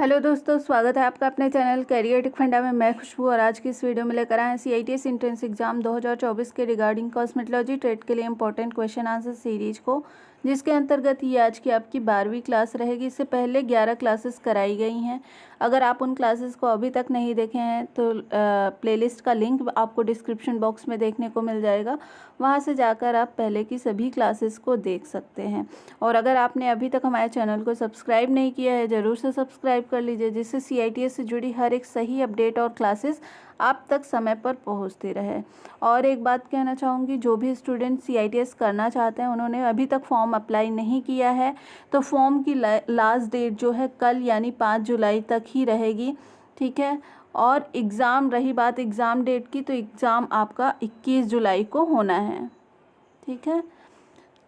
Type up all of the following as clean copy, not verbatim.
Hello दोस्तों, स्वागत है आपका अपने चैनल कैरियर टेक फंडा में। मैं खुशबू और आज की इस वीडियो में लेकर आए हैं CITS एंट्रेंस एग्जाम 2024 के रिगार्डिंग कॉस्मेटोलॉजी ट्रेड के लिए इंपॉर्टेंट क्वेश्चन आंसर सीरीज को, जिसके अंतर्गत ये आज की आपकी 12वीं क्लास रहेगी। इससे पहले 11 क्लासेस कराई गई हैं। अगर आप उन क्लासेस को अभी तक नहीं देखे हैं तो प्लेलिस्ट का लिंक आपको डिस्क्रिप्शन बॉक्स में देखने को मिल जाएगा। वहाँ से जाकर आप पहले की सभी क्लासेस को देख सकते हैं। और अगर आपने अभी तक हमारे चैनल को सब्सक्राइब नहीं किया है, ज़रूर से सब्सक्राइब कर लीजिए, जिससे CITS से जुड़ी हर एक सही अपडेट और क्लासेस आप तक समय पर पहुंचती रहे। और एक बात कहना चाहूँगी, जो भी स्टूडेंट CITS करना चाहते हैं उन्होंने अभी तक फॉर्म अप्लाई नहीं किया है तो फॉर्म की लास्ट डेट जो है कल यानी 5 जुलाई तक ही रहेगी, ठीक है। और एग्ज़ाम, रही बात एग्ज़ाम डेट की, तो एग्ज़ाम आपका 21 जुलाई को होना है, ठीक है।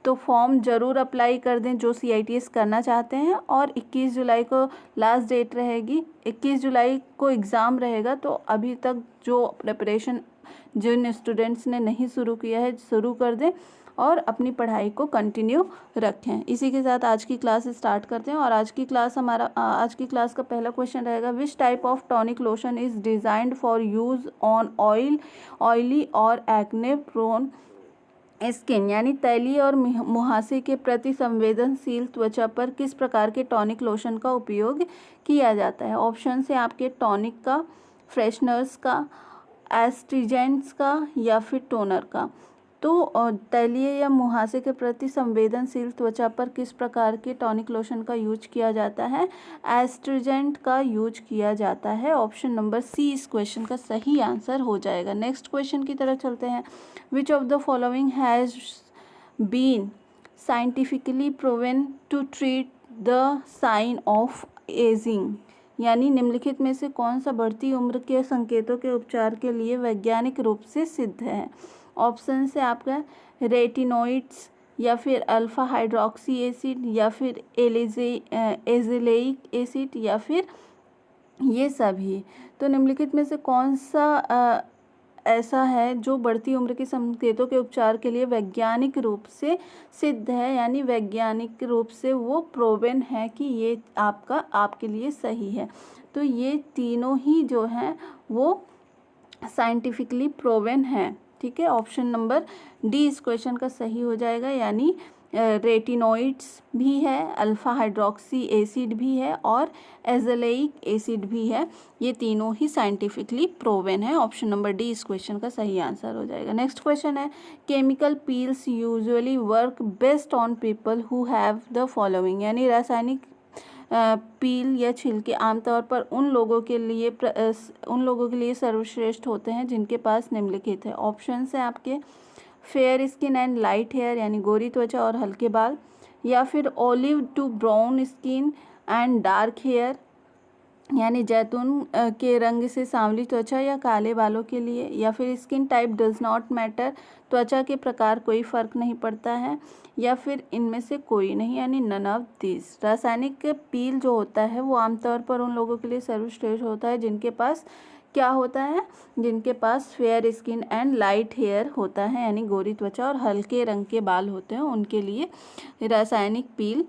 तो फॉर्म ज़रूर अप्लाई कर दें जो CITS करना चाहते हैं। और 21 जुलाई को लास्ट डेट रहेगी, 21 जुलाई को एग्ज़ाम रहेगा। तो अभी तक जो प्रिपरेशन जिन स्टूडेंट्स ने नहीं शुरू किया है, शुरू कर दें और अपनी पढ़ाई को कंटिन्यू रखें। इसी के साथ आज की क्लास स्टार्ट करते हैं। और आज की क्लास का पहला क्वेश्चन रहेगा, which type of tonic lotion is designed for use on oily और एक्ने प्रोन स्किन, यानी तैलीय और मुहासे के प्रति संवेदनशील त्वचा पर किस प्रकार के टॉनिक लोशन का उपयोग किया जाता है। ऑप्शन है आपके टॉनिक का, फ्रेशनर्स का, एस्ट्रीजेंट्स का या फिर टोनर का। तो तैलीय या मुहासे के प्रति संवेदनशील त्वचा पर किस प्रकार के टॉनिक लोशन का यूज किया जाता है। एस्ट्रीजेंट का यूज किया जाता है। ऑप्शन नंबर सी इस क्वेश्चन का सही आंसर हो जाएगा। नेक्स्ट क्वेश्चन की तरफ चलते हैं। Which of the following has been scientifically proven to treat the sign of ageing, यानी निम्नलिखित में से कौन सा बढ़ती उम्र के संकेतों के उपचार के लिए वैज्ञानिक रूप से सिद्ध है। ऑप्शन से आपका रेटिनोइड्स या फिर अल्फा हाइड्रोक्सी एसिड या फिर एजेलेइक एसिड या फिर ये सभी। तो निम्नलिखित में से कौन सा ऐसा है जो बढ़ती उम्र के संकेतों के उपचार के लिए वैज्ञानिक रूप से सिद्ध है, यानी वैज्ञानिक रूप से वो प्रूवन है कि ये आपके लिए सही है। तो ये तीनों ही जो हैं वो साइंटिफिकली प्रूवन है, ठीक है। ऑप्शन नंबर डी इस क्वेश्चन का सही हो जाएगा, यानी रेटिनोइड्स भी है, अल्फा हाइड्रोक्सी एसिड भी है और एजेलेइक एसिड भी है। ये तीनों ही साइंटिफिकली प्रूवन है। ऑप्शन नंबर डी इस क्वेश्चन का सही आंसर हो जाएगा। नेक्स्ट क्वेश्चन है, chemical peels usually work best on people who have the following, यानी रासायनिक पील या छिलके आमतौर पर उन लोगों के लिए सर्वश्रेष्ठ होते हैं जिनके पास निम्नलिखित है। ऑप्शन है आपके fair skin and light hair, यानी गोरी त्वचा और हल्के बाल, या फिर olive to brown skin and dark hair, यानी जैतून के रंग से सांवली त्वचा या काले बालों के लिए, या फिर skin type does not matter, त्वचा के प्रकार कोई फर्क नहीं पड़ता है, या फिर इनमें से कोई नहीं, यानी नन ऑफ दिस। रासायनिक पील जो होता है वो आमतौर पर उन लोगों के लिए सर्वश्रेष्ठ होता है जिनके पास क्या होता है, जिनके पास fair skin and light hair होता है, यानी गोरी त्वचा और हल्के रंग के बाल होते हैं, उनके लिए रासायनिक पील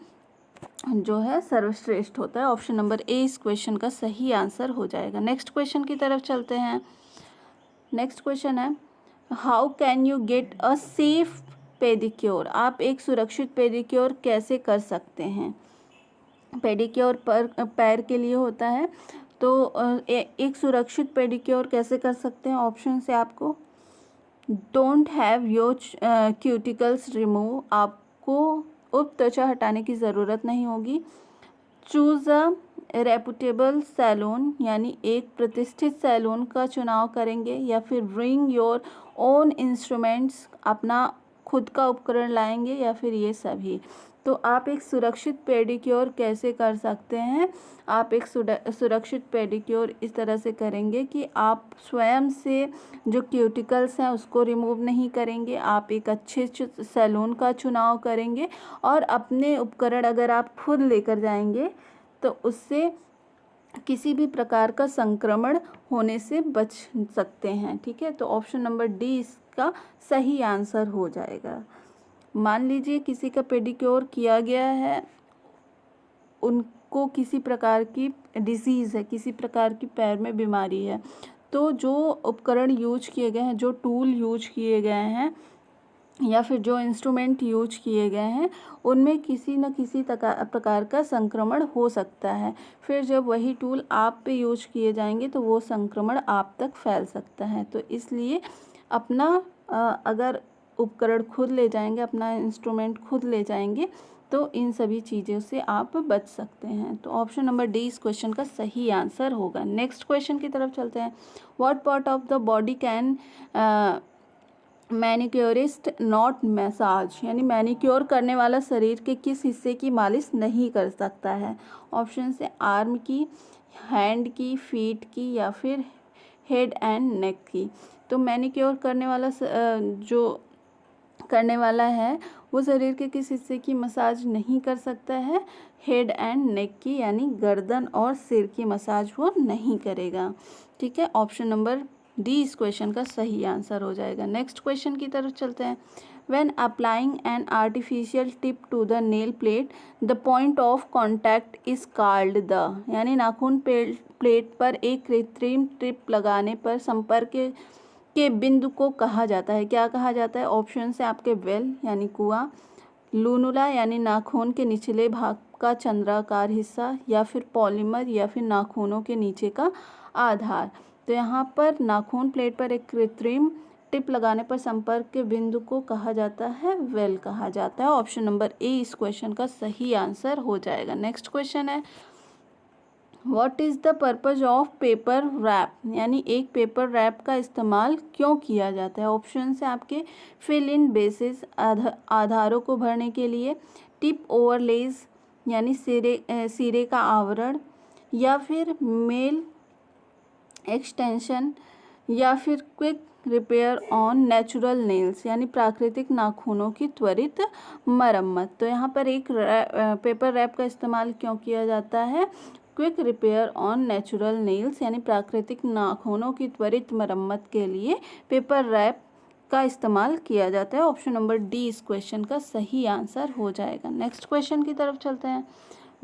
जो है सर्वश्रेष्ठ होता है। ऑप्शन नंबर ए इस क्वेश्चन का सही आंसर हो जाएगा। नेक्स्ट क्वेश्चन की तरफ चलते हैं। नेक्स्ट क्वेश्चन है, how can you get a safe pedicure, आप एक सुरक्षित पेडिक्योर कैसे कर सकते हैं। पेडिक्योर पैर के लिए होता है, तो एक सुरक्षित पेडिक्योर कैसे कर सकते हैं। ऑप्शन से आपको don't have your cuticles remove, आपको उप त्वचा हटाने की ज़रूरत नहीं होगी। चूज़ अ रेपुटेबल सैलून, यानी एक प्रतिष्ठित सैलून का चुनाव करेंगे, या फिर ब्रिंग योर ओन इंस्ट्रूमेंट्स, अपना खुद का उपकरण लाएंगे, या फिर ये सभी। तो आप एक सुरक्षित पेडिक्योर कैसे कर सकते हैं। आप एक सुरक्षित पेडिक्योर इस तरह से करेंगे कि आप स्वयं से जो क्यूटिकल्स हैं उसको रिमूव नहीं करेंगे, आप एक अच्छे सैलून का चुनाव करेंगे और अपने उपकरण अगर आप खुद लेकर जाएंगे तो उससे किसी भी प्रकार का संक्रमण होने से बच सकते हैं, ठीक है। तो ऑप्शन नंबर डी इसका सही आंसर हो जाएगा। मान लीजिए किसी का पेडिक्योर किया गया है, को किसी प्रकार की डिसीज़ है, किसी प्रकार की पैर में बीमारी है, तो जो उपकरण यूज किए गए हैं, जो टूल यूज किए गए हैं या फिर जो इंस्ट्रूमेंट यूज किए गए हैं, उनमें किसी न किसी प्रकार का संक्रमण हो सकता है। फिर जब वही टूल आप पे यूज किए जाएंगे तो वो संक्रमण आप तक फैल सकता है। तो इसलिए अपना अगर उपकरण खुद ले जाएंगे, अपना इंस्ट्रूमेंट खुद ले जाएंगे, तो इन सभी चीज़ों से आप बच सकते हैं। तो ऑप्शन नंबर डी इस क्वेश्चन का सही आंसर होगा। नेक्स्ट क्वेश्चन की तरफ चलते हैं। What part of the body can manicurist not massage, यानी मैनिक्योर करने वाला शरीर के किस हिस्से की मालिश नहीं कर सकता है। ऑप्शन से आर्म की, हैंड की, फीट की या फिर हेड एंड नेक की। तो मैनिक्योर करने वाला जो करने वाला है वो शरीर के किस हिस्से की मसाज नहीं कर सकता है, हेड एंड नेक की, यानी गर्दन और सिर की मसाज वो नहीं करेगा। ठीक है, ऑप्शन नंबर डी इस क्वेश्चन का सही आंसर हो जाएगा। नेक्स्ट क्वेश्चन की तरफ चलते हैं। When applying an artificial tip to the nail plate the point of contact is called the, यानी नाखून प्लेट पर एक कृत्रिम टिप लगाने पर संपर्क के बिंदु को कहा जाता है, क्या कहा जाता है। ऑप्शन से आपके वेल यानी कुआं, लूनुला यानी नाखून के निचले भाग का चंद्राकार हिस्सा, या फिर पॉलीमर या फिर नाखूनों के नीचे का आधार। तो यहाँ पर नाखून प्लेट पर एक कृत्रिम टिप लगाने पर संपर्क के बिंदु को कहा जाता है वेल कहा जाता है। ऑप्शन नंबर ए इस क्वेश्चन का सही आंसर हो जाएगा। नेक्स्ट क्वेश्चन है what is the purpose of paper wrap, यानी एक पेपर रैप का इस्तेमाल क्यों किया जाता है। ऑप्शन से आपके फिल इन बेसिस आधारों को भरने के लिए, टिप ओवरलेज यानी सिरे का आवरण, या फिर मेल एक्सटेंशन, या फिर quick repair on natural nails यानी प्राकृतिक नाखूनों की त्वरित मरम्मत। तो यहाँ पर एक पेपर रैप का इस्तेमाल क्यों किया जाता है, quick repair on natural nails यानी प्राकृतिक नाखूनों की त्वरित मरम्मत के लिए पेपर रैप का इस्तेमाल किया जाता है। ऑप्शन नंबर डी इस क्वेश्चन का सही आंसर हो जाएगा। नेक्स्ट क्वेश्चन की तरफ चलते हैं।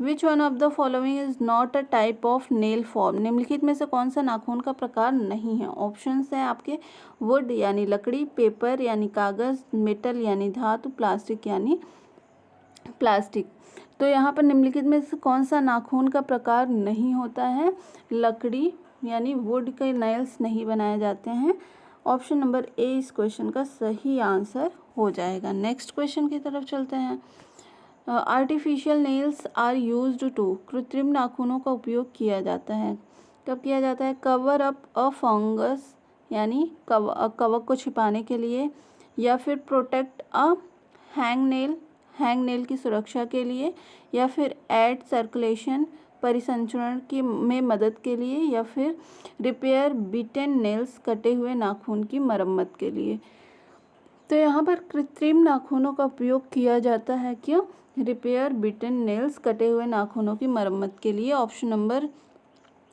विच one of the following is not a type of nail form, निम्नलिखित में से कौन सा नाखून का प्रकार नहीं है। ऑप्शन है आपके वुड यानी लकड़ी, पेपर यानी कागज़, मेटल यानी धातु, प्लास्टिक यानी प्लास्टिक। तो यहाँ पर निम्नलिखित में से कौन सा नाखून का प्रकार नहीं होता है, लकड़ी यानी वुड के नेल्स नहीं बनाए जाते हैं। ऑप्शन नंबर ए इस क्वेश्चन का सही आंसर हो जाएगा। नेक्स्ट क्वेश्चन की तरफ चलते हैं। Artificial nails are used to, कृत्रिम नाखूनों का उपयोग किया जाता है, कब किया जाता है, कवर अप अ फंगस यानी कवक को छिपाने के लिए, या फिर प्रोटेक्ट अ हैंग नेल की सुरक्षा के लिए, या फिर एड सर्कुलेशन परिसंचरण की में मदद के लिए, या फिर रिपेयर बिटेन नेल्स कटे हुए नाखून की मरम्मत के लिए। तो यहाँ पर कृत्रिम नाखूनों का उपयोग किया जाता है क्यों, रिपेयर बिटेन नेल्स कटे हुए नाखूनों की मरम्मत के लिए। ऑप्शन नंबर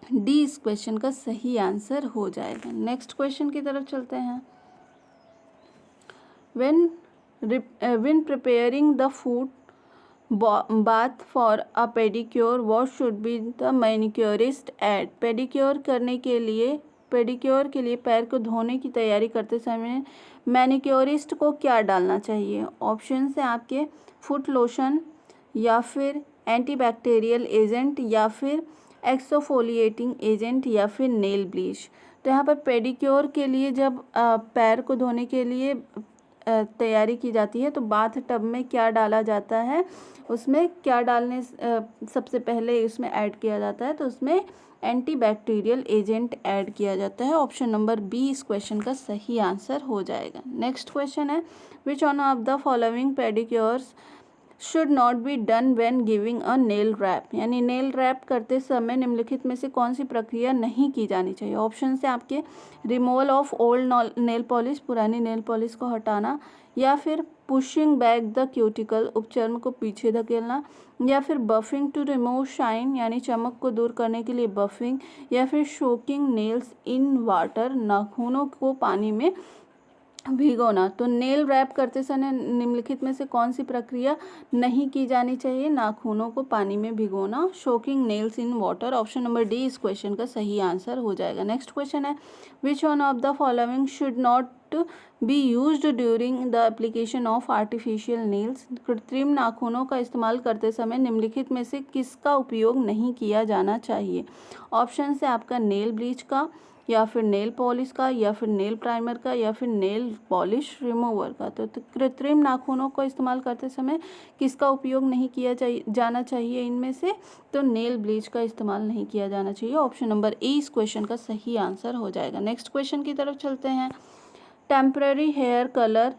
डी इस क्वेश्चन का सही आंसर हो जाएगा। नेक्स्ट क्वेश्चन की तरफ चलते हैं। when preparing the foot bath for a pedicure what should be the manicurist add, pedicure के लिए पैर को धोने की तैयारी करते समय मैनिक्योरिस्ट को क्या डालना चाहिए। ऑप्शन है आपके फुट लोशन, या फिर एंटीबैक्टीरियल एजेंट, या फिर एक्सफोलिएटिंग एजेंट, या फिर नेल ब्लीच। तो यहाँ पर पेडिक्योर के लिए जब पैर को धोने के लिए तैयारी की जाती है तो बाथ टब में क्या डाला जाता है, उसमें क्या डालने सबसे पहले उसमें ऐड किया जाता है, तो उसमें एंटीबैक्टीरियल एजेंट ऐड किया जाता है। ऑप्शन नंबर बी इस क्वेश्चन का सही आंसर हो जाएगा। नेक्स्ट क्वेश्चन है which one of the following pedicures should not be done when giving a nail wrap, यानी नेल रैप करते समय निम्नलिखित में से कौन सी प्रक्रिया नहीं की जानी चाहिए। ऑप्शन से आपके removal of old nail polish, पुरानी नेल पॉलिश को हटाना, या फिर पुशिंग बैक द क्यूटिकल, उपचर्म को पीछे धकेलना, या फिर बफिंग टू रिमूव शाइन यानी चमक को दूर करने के लिए बफिंग, या फिर सोकिंग नेल्स इन वाटर, नाखूनों को पानी में भिगोना। तो नेल रैप करते समय निम्नलिखित में से कौन सी प्रक्रिया नहीं की जानी चाहिए? नाखूनों को पानी में भिगोना, soaking nails in water. Option number D इस क्वेश्चन का सही आंसर हो जाएगा। नेक्स्ट क्वेश्चन है, which one of the following should not be used during the application of artificial nails. कृत्रिम नाखूनों का इस्तेमाल करते समय निम्नलिखित में से किसका उपयोग नहीं किया जाना चाहिए? ऑप्शन है आपका नेल ब्लीच का, या फिर नेल पॉलिश का, या फिर नेल प्राइमर का, या फिर नेल पॉलिश रिमूवर का। तो कृत्रिम नाखूनों को इस्तेमाल करते समय किसका उपयोग नहीं किया जाना चाहिए इनमें से? तो नेल ब्लीच का इस्तेमाल नहीं किया जाना चाहिए। ऑप्शन नंबर ए इस क्वेश्चन का सही आंसर हो जाएगा। नेक्स्ट क्वेश्चन की तरफ चलते हैं। टेम्पररी हेयर कलर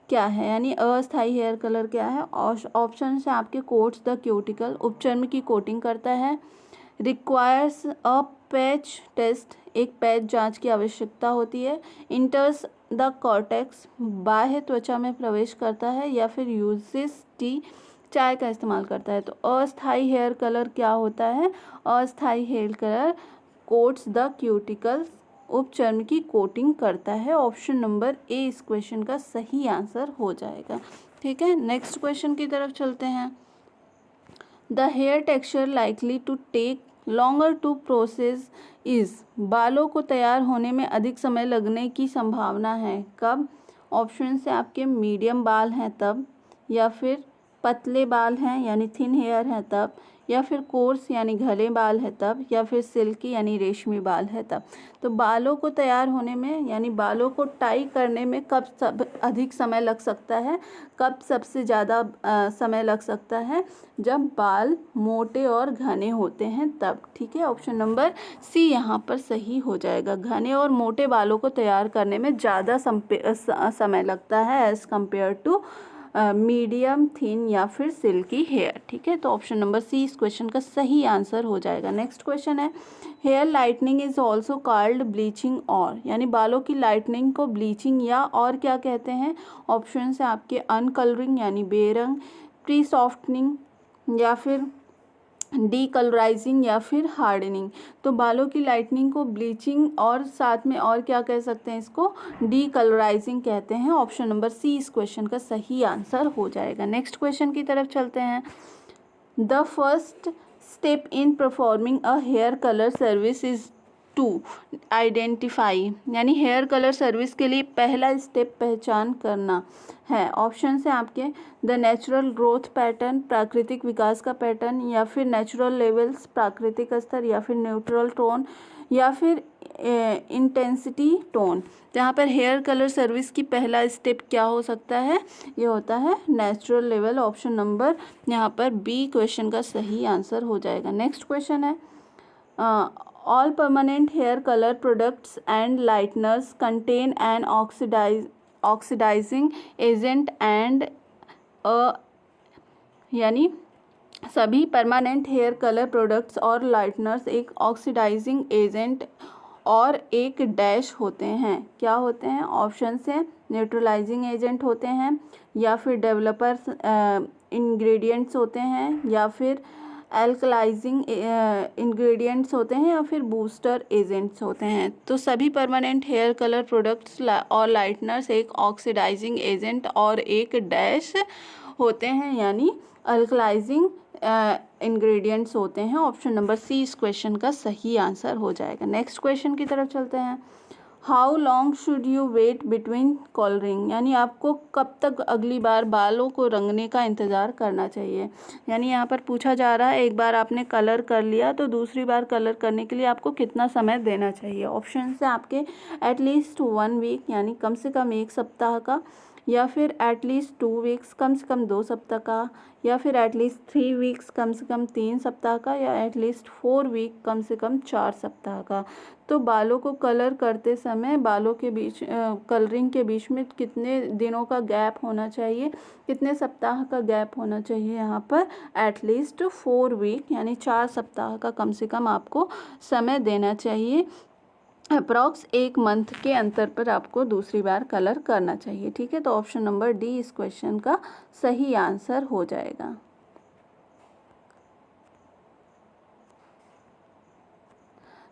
क्या है, यानी अस्थायी हेयर कलर क्या है? ऑप्शन है आपके कोट्स द क्यूटिकल, उपचर्म की कोटिंग करता है। रिक्वायर्स अ पैच टेस्ट, एक पैच जांच की आवश्यकता होती है। इंटर्स द कॉर्टेक्स, बाह्य त्वचा में प्रवेश करता है। या फिर यूजेस टी, चाय का इस्तेमाल करता है। तो अस्थायी हेयर कलर क्या होता है? अस्थायी hair colour coats the cuticles, उपचर्म की कोटिंग करता है। ऑप्शन नंबर ए इस क्वेश्चन का सही आंसर हो जाएगा। ठीक है, नेक्स्ट क्वेश्चन की तरफ चलते हैं। The hair texture likely to take longer to process is, बालों को तैयार होने में अधिक समय लगने की संभावना है कब? ऑप्शन से आपके मीडियम बाल हैं तब, या फिर पतले बाल हैं यानी थिन हेयर हैं तब, या फिर कोर्स यानी घने बाल है तब, या फिर सिल्की यानी रेशमी बाल है तब। तो बालों को तैयार होने में यानी बालों को टाई करने में कब अधिक समय लग सकता है? कब सबसे ज़्यादा समय लग सकता है? जब बाल मोटे और घने होते हैं तब। ठीक है, ऑप्शन नंबर सी यहाँ पर सही हो जाएगा। घने और मोटे बालों को तैयार करने में ज़्यादा समय लगता है as compare to medium thin या फिर सिल्की हेयर। ठीक है, तो ऑप्शन नंबर सी इस क्वेश्चन का सही आंसर हो जाएगा। नेक्स्ट क्वेश्चन है, hair lightening is also called bleaching or, यानी बालों की लाइटनिंग को ब्लीचिंग या और क्या कहते हैं? ऑप्शन है आपके अनकलरिंग यानी बेरंग, प्री सॉफ्टनिंग, या फिर डी कलराइजिंग, या फिर हार्डनिंग। तो बालों की लाइटनिंग को ब्लीचिंग और साथ में और क्या कह सकते हैं? इसको डी कलराइजिंग कहते हैं। ऑप्शन नंबर सी इस क्वेश्चन का सही आंसर हो जाएगा। नेक्स्ट क्वेश्चन की तरफ चलते हैं। The first step in performing a hair colour service is to identify, यानी हेयर कलर सर्विस के लिए पहला स्टेप पहचान करना है। ऑप्शन है आपके द नेचुरल ग्रोथ पैटर्न, प्राकृतिक विकास का पैटर्न, या फिर नेचुरल लेवल्स, प्राकृतिक स्तर, या फिर न्यूट्रल टोन, या फिर इंटेंसिटी टोन। यहाँ पर हेयर कलर सर्विस की पहला स्टेप क्या हो सकता है? ये होता है नेचुरल लेवल। ऑप्शन नंबर यहाँ पर बी क्वेश्चन का सही आंसर हो जाएगा। नेक्स्ट क्वेश्चन है, all permanent hair color products and lighteners contain an oxidizing agent and यानी सभी परमानेंट हेयर कलर प्रोडक्ट्स और लाइटनर्स एक ऑक्सीडाइजिंग एजेंट और एक डैश होते हैं। क्या होते हैं? ऑप्शन से न्यूट्रलाइजिंग एजेंट होते हैं, या फिर डेवलपर्स इंग्रेडिएंट्स होते हैं, या फिर एल्कलाइजिंग इंग्रेडिएंट्स होते हैं, या फिर बूस्टर एजेंट्स होते हैं। तो सभी परमानेंट हेयर कलर प्रोडक्ट्स और लाइटनर्स एक ऑक्सीडाइजिंग एजेंट और एक डैश होते हैं, यानी अल्कलाइजिंग इंग्रेडिएंट्स होते हैं। ऑप्शन नंबर सी इस क्वेश्चन का सही आंसर हो जाएगा। नेक्स्ट क्वेश्चन की तरफ चलते हैं। How long should you wait between colouring, यानी आपको कब तक अगली बार बालों को रंगने का इंतज़ार करना चाहिए? यानी यहाँ पर पूछा जा रहा है एक बार आपने कलर कर लिया तो दूसरी बार कलर करने के लिए आपको कितना समय देना चाहिए? ऑप्शन है आपके एटलीस्ट 1 वीक, यानी कम से कम 1 सप्ताह का, या फिर एटलीस्ट 2 वीक्स, कम से कम 2 सप्ताह का, या फिर एटलीस्ट 3 वीक्स, कम से कम 3 सप्ताह का, या एटलीस्ट 4 वीक, कम से कम 4 सप्ताह का। तो बालों को कलर करते समय बालों के बीच कलरिंग के बीच में कितने दिनों का गैप होना चाहिए, कितने सप्ताह का गैप होना चाहिए? यहाँ पर एटलीस्ट 4 वीक, यानी 4 सप्ताह का कम से कम आपको समय देना चाहिए। अप्रॉक्स 1 मंथ के अंतर पर आपको दूसरी बार कलर करना चाहिए। ठीक है, तो ऑप्शन नंबर डी इस क्वेश्चन का सही आंसर हो जाएगा।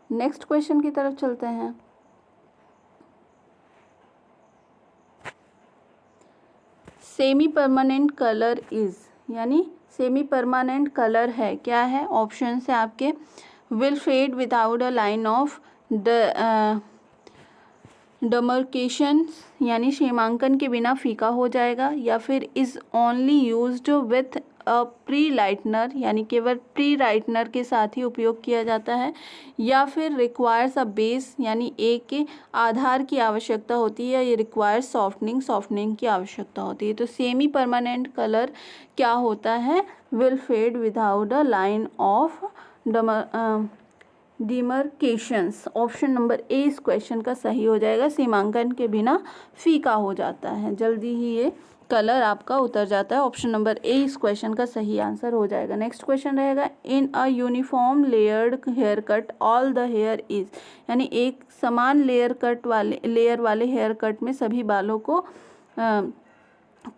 नेक्स्ट क्वेश्चन की तरफ चलते हैं। सेमी परमानेंट कलर इज़, यानी सेमी परमानेंट कलर है, क्या है? ऑप्शन है आपके will fade without a line of demarcations, यानी सीमांकन के बिना फीका हो जाएगा, या फिर is only used with a pre lightener, यानी केवल प्री लाइटनर के साथ ही उपयोग किया जाता है, या फिर रिक्वायर्स अ बेस, यानी एक के आधार की आवश्यकता होती है, ये रिक्वायर्स सॉफ्टनिंग की आवश्यकता होती है। तो सेमी परमानेंट कलर क्या होता है? Will fade without a line of demarcations. Option number A इस क्वेश्चन का सही हो जाएगा, सीमांकन के बिना फीका हो जाता है, जल्दी ही ये कलर आपका उतर जाता है। ऑप्शन नंबर ए इस क्वेश्चन का सही आंसर हो जाएगा। नेक्स्ट क्वेश्चन रहेगा in a uniform layered hair cut all the hair is, यानी एक समान लेयर वाले हेयर कट में सभी बालों को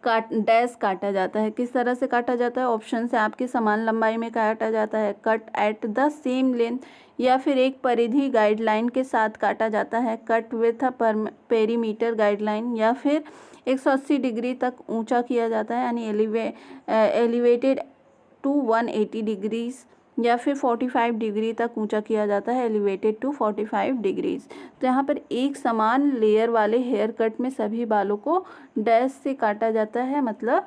काटा जाता है। किस तरह से काटा जाता है? ऑप्शन से आपके समान लंबाई में काटा जाता है, cut at the same length, या फिर एक परिधि गाइडलाइन के साथ काटा जाता है, cut with a perimeter guideline, या फिर 180 डिग्री तक ऊंचा किया जाता है, यानी एलिवेटेड टू 180 डिग्रीज, या फिर 45 डिग्री तक ऊंचा किया जाता है, एलिवेटेड टू 45 डिग्रीज। तो यहाँ पर एक समान लेयर वाले हेयर कट में सभी बालों को डैश से काटा जाता है, मतलब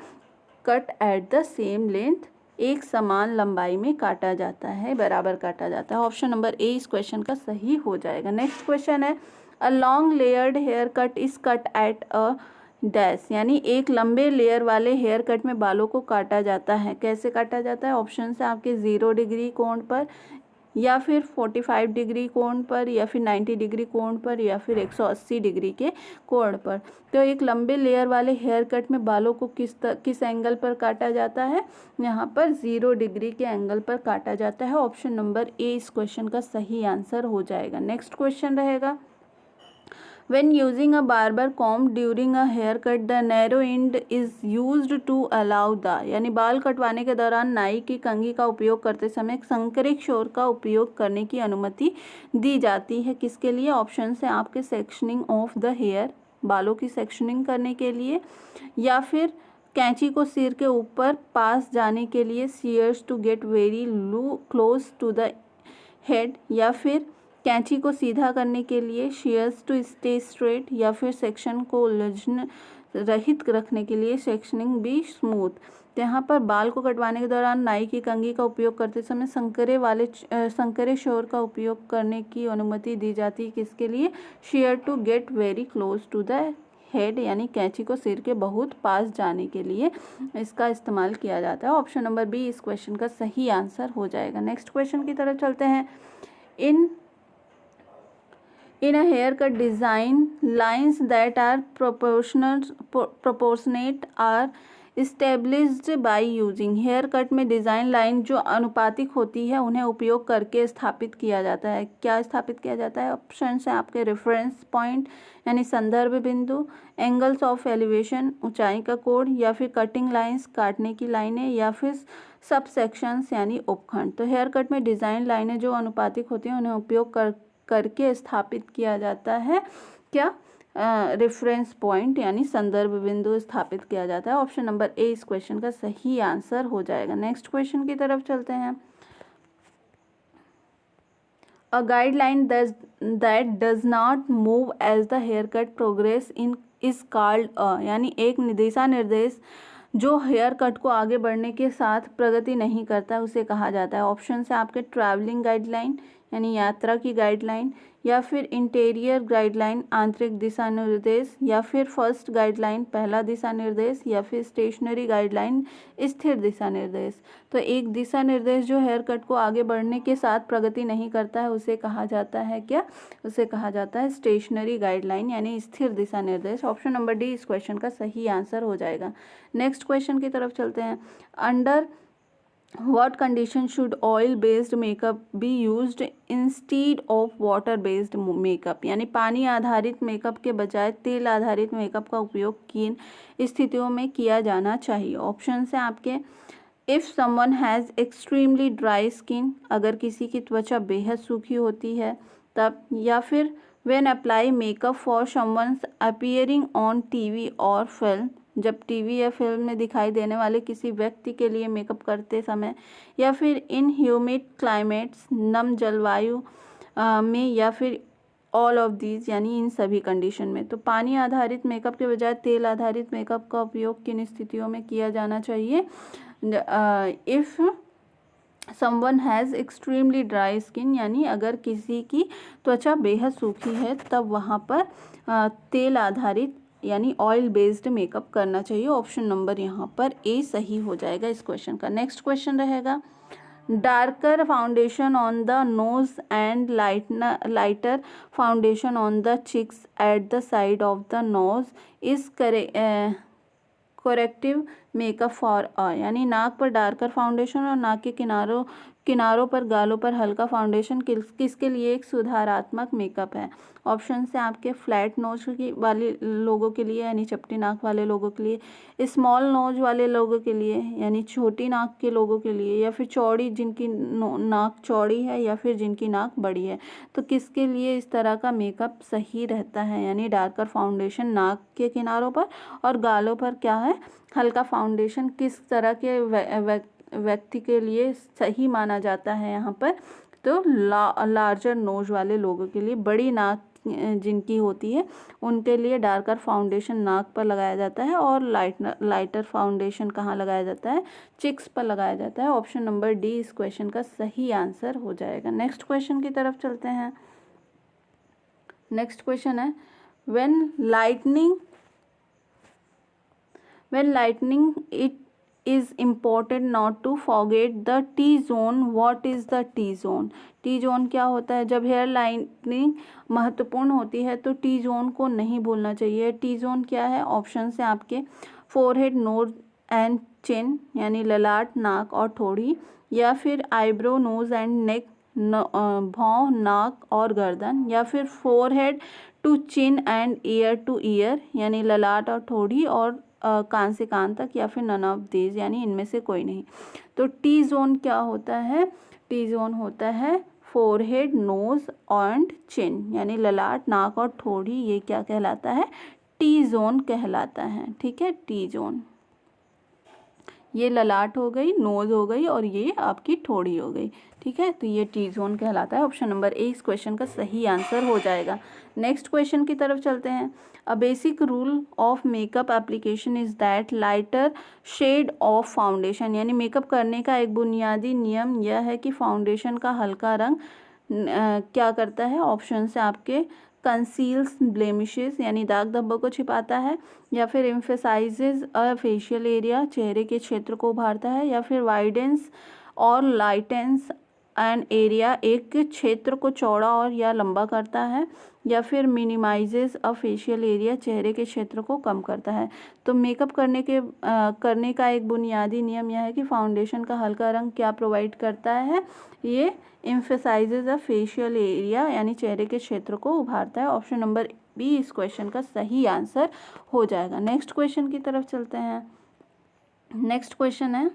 cut at the same length, एक समान लंबाई में काटा जाता है, बराबर काटा जाता है। ऑप्शन नंबर ए इस क्वेश्चन का सही हो जाएगा। नेक्स्ट क्वेश्चन है a long layered hair cut is cut at a dash, यानी एक लंबे लेयर वाले हेयर कट में बालों को काटा जाता है। कैसे काटा जाता है? ऑप्शन से आपके 0 डिग्री कोण पर, या फिर 45 डिग्री कोण पर, या फिर 90 डिग्री कोण पर, या फिर 180 डिग्री के कोण पर। तो एक लंबे लेयर वाले हेयर कट में बालों को किस एंगल पर काटा जाता है? यहाँ पर 0 डिग्री के एंगल पर काटा जाता है। ऑप्शन नंबर ए इस क्वेश्चन का सही आंसर हो जाएगा। नेक्स्ट क्वेश्चन रहेगा When using a barber comb during a haircut, the narrow end is used to allow the, यानी बाल कटवाने के दौरान नाई की कंघी का उपयोग करते समय संकरिक शोर का उपयोग करने की अनुमति दी जाती है। किसके लिए? ऑप्शन से आपके सेक्शनिंग ऑफ द हेयर, बालों की सेक्शनिंग करने के लिए, या फिर कैंची को सिर के ऊपर पास जाने के लिए, shears to get very close to the head, या फिर कैंची को सीधा करने के लिए, shears टू स्टे स्ट्रेट, या फिर सेक्शन को उलझन रहित रखने के लिए, सेक्शनिंग बी स्मूथ। तो यहाँ पर बाल को कटवाने के दौरान नाई की कंघी का उपयोग करते समय संकरे शोर का उपयोग करने की अनुमति दी जाती है। किसके लिए? shear to get very close to the head, यानी कैंची को सिर के बहुत पास जाने के लिए इसका इस्तेमाल किया जाता है। ऑप्शन नंबर बी इस क्वेश्चन का सही आंसर हो जाएगा। नेक्स्ट क्वेश्चन की तरफ चलते हैं। In a haircut design, lines that are proportionate are established by using, hair cut में डिज़ाइन लाइन जो अनुपातिक होती है उन्हें उपयोग करके स्थापित किया जाता है। क्या स्थापित किया जाता है? ऑप्शन है आपके रेफरेंस पॉइंट, यानी संदर्भ बिंदु, एंगल्स ऑफ एलिवेशन, ऊंचाई का कोण, या फिर कटिंग लाइंस, काटने की लाइनें, या फिर सब सेक्शंस यानी उपखंड। तो हेयर कट में डिज़ाइन लाइनें जो अनुपातिक होती हैं उन्हें उपयोग करके स्थापित किया जाता है। क्या? रेफरेंस पॉइंट यानी संदर्भ बिंदु स्थापित किया जाता है। ऑप्शन नंबर ए इस क्वेश्चन का सही आंसर हो जाएगा। नेक्स्ट क्वेश्चन की तरफ चलते हैं। A guideline that does not move as the hair cut progress in is called a, यानी एक दिशा निर्देश जो हेयर कट को आगे बढ़ने के साथ प्रगति नहीं करता उसे कहा जाता है। ऑप्शन से आपके ट्रैवलिंग गाइडलाइन यानी यात्रा की गाइडलाइन, या फिर इंटीरियर गाइडलाइन आंतरिक दिशा निर्देश, या फिर फर्स्ट गाइडलाइन पहला दिशा निर्देश, या फिर स्टेशनरी गाइडलाइन स्थिर दिशा निर्देश। तो एक दिशा निर्देश जो हेयर कट को आगे बढ़ने के साथ प्रगति नहीं करता है उसे कहा जाता है क्या? उसे कहा जाता है स्टेशनरी गाइडलाइन यानी स्थिर दिशा निर्देश। ऑप्शन नंबर डी इस क्वेश्चन का सही आंसर हो जाएगा। नेक्स्ट क्वेश्चन की तरफ चलते हैं। Under what condition should oil based makeup be used instead of water based makeup, यानी पानी आधारित मेकअप के बजाय तेल आधारित मेकअप का उपयोग किन स्थितियों में किया जाना चाहिए? ऑप्शन है आपके if someone has extremely dry skin, अगर किसी की त्वचा बेहद सूखी होती है तब, या फिर when apply makeup for someone's appearing on TV और फिल्म, जब टीवी या फिल्म में दिखाई देने वाले किसी व्यक्ति के लिए मेकअप करते समय, या फिर इन ह्यूमिड क्लाइमेट्स, नम जलवायु में, या फिर ऑल ऑफ दीज यानी इन सभी कंडीशन में। तो पानी आधारित मेकअप के बजाय तेल आधारित मेकअप का उपयोग किन स्थितियों में किया जाना चाहिए? If someone has extremely dry skin, यानी अगर किसी की त्वचा बेहद सूखी है तब वहाँ पर तेल आधारित यानी ऑयल बेस्ड मेकअप करना चाहिए। ऑप्शन नंबर यहाँ पर ए सही हो जाएगा इस क्वेश्चन का। नेक्स्ट क्वेश्चन रहेगा, darker foundation on the nose and lighter foundation on the cheeks at the side of the nose is corrective makeup for यानी नाक पर डार्कर फाउंडेशन और नाक के किनारों पर, गालों पर हल्का फाउंडेशन किसके लिए एक सुधारात्मक मेकअप है? ऑप्शन से आपके फ्लैट नोज वाले लोगों के लिए यानी चपटी नाक वाले लोगों के लिए, स्मॉल नोज वाले लोगों के लिए यानी छोटी नाक के लोगों के लिए, या फिर चौड़ी जिनकी नाक चौड़ी है या फिर जिनकी नाक बड़ी है। तो किसके लिए इस तरह का मेकअप सही रहता है? यानी डार्कर फाउंडेशन नाक के किनारों पर और गालों पर क्या है, हल्का फाउंडेशन किस तरह के व्यक्ति के लिए सही माना जाता है यहाँ पर? तो लार्जर नोज वाले लोगों के लिए, बड़ी नाक जिनकी होती है उनके लिए डार्कर फाउंडेशन नाक पर लगाया जाता है, और लाइटर फाउंडेशन कहाँ लगाया जाता है? चिक्स पर लगाया जाता है। ऑप्शन नंबर डी इस क्वेश्चन का सही आंसर हो जाएगा। नेक्स्ट क्वेश्चन की तरफ चलते हैं। नेक्स्ट क्वेश्चन है, when lightning it is important not to forget the T-zone. What is the T-zone? T-zone क्या होता है? जब हेयर लाइनिंग महत्वपूर्ण होती है तो T-zone को नहीं भूलना चाहिए। T-zone क्या है? ऑप्शन से आपके फोरहेड, नोज एंड चिन यानी ललाट, नाक और ठोड़ी, या फिर आईब्रो, नोज एंड नेक, भौं, नाक और गर्दन, या फिर forehead to chin and ear to ear यानी ललाट और ठोड़ी और कान से कान तक, या फिर नन ऑफ दीज यानी इनमें से कोई नहीं। तो टी जोन क्या होता है? टी जोन होता है फोरहेड, नोज एंड चिन यानी ललाट, नाक और ठोड़ी, ये क्या कहलाता है? टी जोन कहलाता है। ठीक है, टी जोन, ये ललाट हो गई, नोज हो गई और ये आपकी ठोड़ी हो गई। ठीक है, तो ये टी जोन कहलाता है। ऑप्शन नंबर ए इस क्वेश्चन का सही आंसर हो जाएगा। नेक्स्ट क्वेश्चन की तरफ चलते हैं। A basic rule of makeup application is that lighter shade of foundation, यानी मेकअप करने का एक बुनियादी नियम यह है कि फाउंडेशन का हल्का रंग क्या करता है? ऑप्शन से आपके कंसील्स ब्लेमिशेस यानी दाग धब्बों को छिपाता है, या फिर एम्फेसाइजेज अ फेशियल एरिया चेहरे के क्षेत्र को उभारता है, या फिर वाइडेंस और लाइटेंस एन एरिया एक क्षेत्र को चौड़ा और या लंबा करता है, या फिर मिनिमाइजेज अ फेशियल एरिया चेहरे के क्षेत्र को कम करता है। तो मेकअप करने का एक बुनियादी नियम यह है कि फाउंडेशन का हल्का रंग क्या प्रोवाइड करता है? ये एम्फेसाइजेज अ फेशियल एरिया यानी चेहरे के क्षेत्र को उभारता है। ऑप्शन नंबर बी इस क्वेश्चन का सही आंसर हो जाएगा। नेक्स्ट क्वेश्चन की तरफ चलते हैं। नेक्स्ट क्वेश्चन है,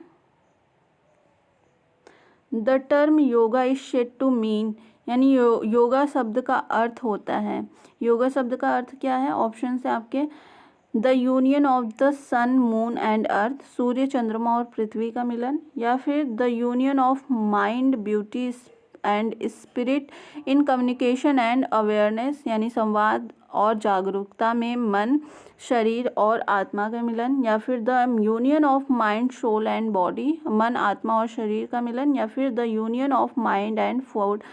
the term yoga is said to mean, यानी योगा शब्द का अर्थ होता है, योगा शब्द का अर्थ क्या है? ऑप्शन से आपके the union of the sun, moon and earth, सूर्य, चंद्रमा और पृथ्वी का मिलन, या फिर the union of mind, beauty and spirit in communication and awareness, यानी संवाद और जागरूकता में मन, शरीर और आत्मा का मिलन, या फिर the union of mind, soul and body, मन, आत्मा और शरीर का मिलन, या फिर the union of mind and food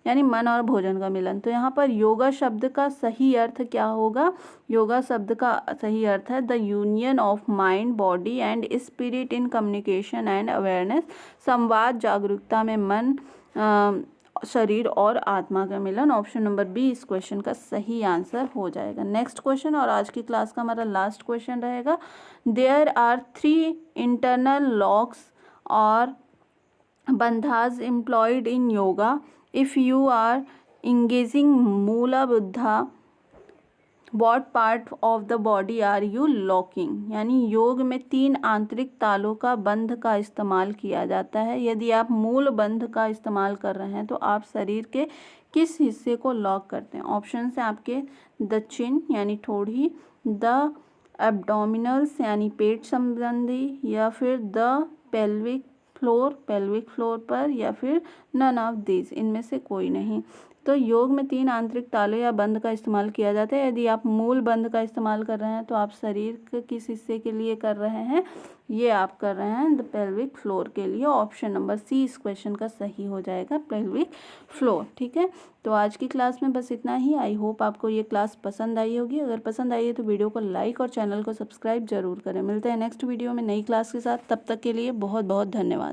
यानी मन और भोजन का मिलन। तो यहाँ पर योगा शब्द का सही अर्थ क्या होगा? योगा शब्द का सही अर्थ है the union of mind, body and spirit in communication and awareness, संवाद, जागरूकता में मन, शरीर और आत्मा का मिलन। ऑप्शन नंबर बी इस क्वेश्चन का सही आंसर हो जाएगा। नेक्स्ट क्वेश्चन और आज की क्लास का हमारा लास्ट क्वेश्चन रहेगा, देयर आर 3 इंटरनल लॉक्स और bandhas employed in yoga, if you are engaging mula bandha, what part of the body are you locking, यानी योग में 3 आंतरिक तालों का बंध का इस्तेमाल किया जाता है। यदि आप मूल बंध का इस्तेमाल कर रहे हैं तो आप शरीर के किस हिस्से को लॉक करते हैं? ऑप्शन से आपके द चिन यानी ठोड़ी, द एब्डोमिनल्स यानी पेट संबंधी, या फिर द पेल्विक फ्लोर पर, या फिर नन ऑफ दिस, इनमें से कोई नहीं। तो योग में 3 आंतरिक तालों या बंद का इस्तेमाल किया जाता है। यदि आप मूल बंद का इस्तेमाल कर रहे हैं तो आप शरीर के किस हिस्से के लिए कर रहे हैं, ये आप कर रहे हैं द पेल्विक फ्लोर के लिए। ऑप्शन नंबर सी इस क्वेश्चन का सही हो जाएगा, पेल्विक फ्लोर। ठीक है, तो आज की क्लास में बस इतना ही। आई होप आपको ये क्लास पसंद आई होगी। अगर पसंद आई है तो वीडियो को लाइक और चैनल को सब्सक्राइब जरूर करें। मिलते हैं नेक्स्ट वीडियो में नई क्लास के साथ, तब तक के लिए बहुत बहुत धन्यवाद।